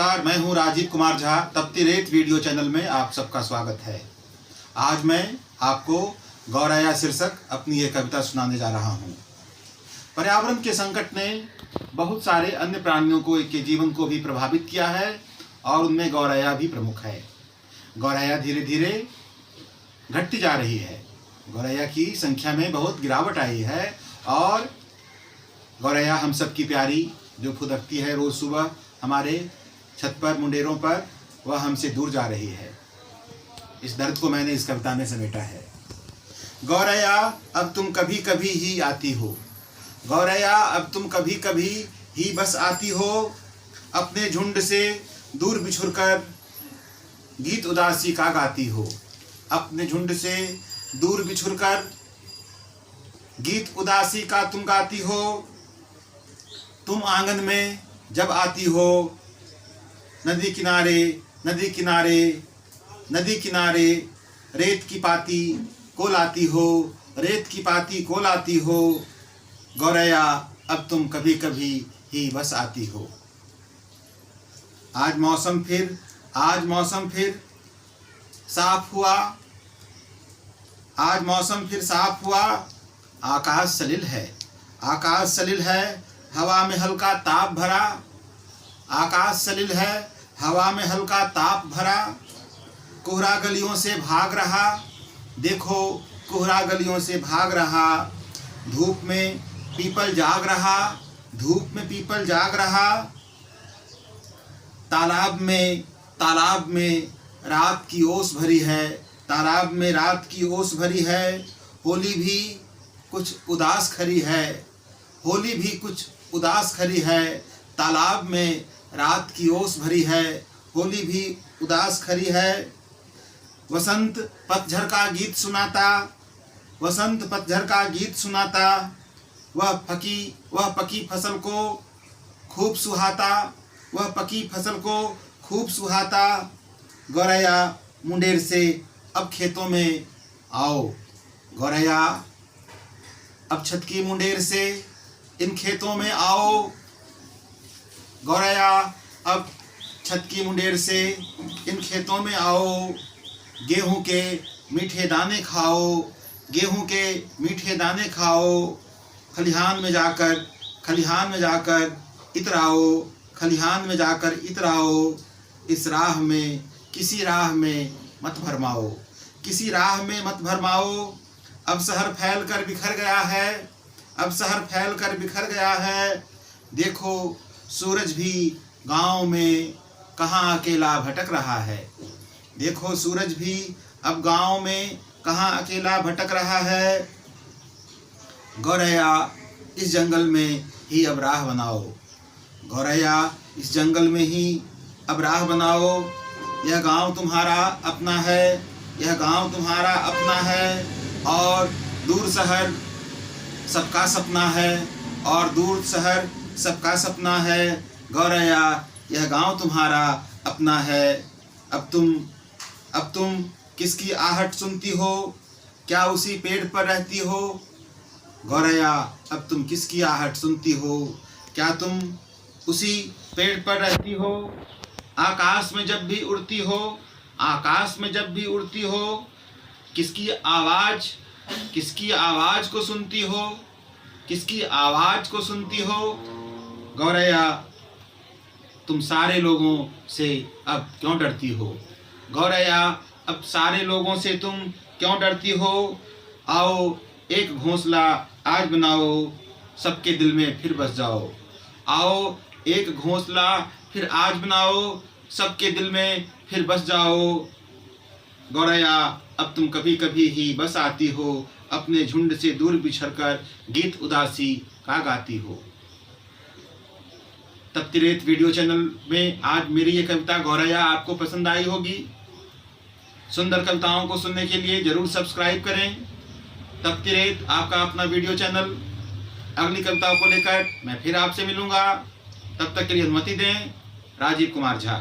नमस्कार, मैं हूं राजीव कुमार झा। तपती रेत वीडियो चैनल में आप सबका स्वागत है। आज मैं आपको गौरैया शीर्षक अपनी एक कविता सुनाने जा रहा हूं। पर्यावरण के संकट ने बहुत सारे अन्य प्राणियों के जीवन को भी प्रभावित किया है और उनमें गौरैया भी प्रमुख है। गौरैया धीरे धीरे घटती जा रही है। गौरैया की संख्या में बहुत गिरावट आई है और गौरैया हम सब की प्यारी जो फुदकती है रोज़ सुबह हमारे छत पर मुंडेरों पर, वह हमसे दूर जा रही है। इस दर्द को मैंने इस कविता में समेटा है। गौरैया अब तुम कभी कभी ही आती हो, गौरैया अब तुम कभी कभी ही बस आती हो, अपने झुंड से दूर बिछुड़कर गीत उदासी का गाती हो, अपने झुंड से दूर बिछुड़कर गीत उदासी का तुम गाती हो। तुम आंगन में जब आती हो, नदी किनारे नदी किनारे नदी किनारे रेत की पाती को लाती हो, रेत की पाती को लाती हो, गौरैया अब तुम कभी कभी ही बस आती हो। आज मौसम फिर साफ हुआ, आज मौसम फिर साफ हुआ, आकाश सलिल है, आकाश सलिल है, हवा में हल्का ताप भरा, आकाश सलिल है, हवा में हल्का ताप भरा, कोहरा गलियों से भाग रहा, देखो कोहरा गलियों से भाग रहा, धूप में पीपल जाग रहा, धूप में पीपल जाग रहा, तालाब में रात की ओस भरी है, तालाब में रात की ओस भरी है, होली भी कुछ उदास खड़ी है, होली भी कुछ उदास खड़ी है, तालाब में रात की ओस भरी है, होली भी उदास खड़ी है। वसंत पतझड़ का गीत सुनाता, वसंत पतझड़ का गीत सुनाता, वह पकी फसल को खूब सुहाता, वह पकी फसल को खूब सुहाता। गौरैया मुंडेर से अब खेतों में आओ, गौरैया अब छत की मुंडेर से इन खेतों में आओ, गौरैया अब छत की मुंडेर से इन खेतों में आओ, गेहूं के मीठे दाने खाओ, गेहूं के मीठे दाने खाओ, खलिहान में जाकर इतराओ, खलिहान में जाकर इतराओ, इस राह में किसी राह में मत भरमाओ, किसी राह में मत भरमाओ। अब शहर फैल कर बिखर गया है, अब शहर फैल कर बिखर गया है, देखो सूरज भी गांव में कहाँ अकेला भटक रहा है, देखो सूरज भी अब गांव में कहाँ अकेला भटक रहा है। गौरैया इस जंगल में ही अब राह बनाओ, गौरैया इस जंगल में ही अब राह बनाओ, यह गांव तुम्हारा अपना है, यह गांव तुम्हारा अपना है, और दूर शहर सबका सपना है, और दूर शहर सबका सपना है। गौरैया यह गांव तुम्हारा अपना है। अब तुम किसकी आहट सुनती हो, क्या उसी पेड़ पर रहती हो, गौरैया अब तुम किसकी आहट सुनती हो, क्या तुम उसी पेड़ पर रहती हो। आकाश में जब भी उड़ती हो, आकाश में जब भी उड़ती हो, किसकी आवाज़ को सुनती हो, किसकी आवाज़ को सुनती हो। गौरैया तुम सारे लोगों से अब क्यों डरती हो, गौरैया अब सारे लोगों से तुम क्यों डरती हो। आओ एक घोंसला आज बनाओ, सबके दिल में फिर बस जाओ, आओ एक घोंसला फिर आज बनाओ, सबके दिल में फिर बस जाओ। गौरैया अब तुम कभी कभी ही बस आती हो, अपने झुंड से दूर बिछड़कर गीत उदासी का गाती हो। तपती रेत वीडियो चैनल में आज मेरी ये कविता गौरैया आपको पसंद आई होगी। सुंदर कविताओं को सुनने के लिए जरूर सब्सक्राइब करें। तपती रेत आपका अपना वीडियो चैनल। अगली कविताओं को लेकर मैं फिर आपसे मिलूंगा, तब तक के लिए अनुमति दें। राजीव कुमार झा।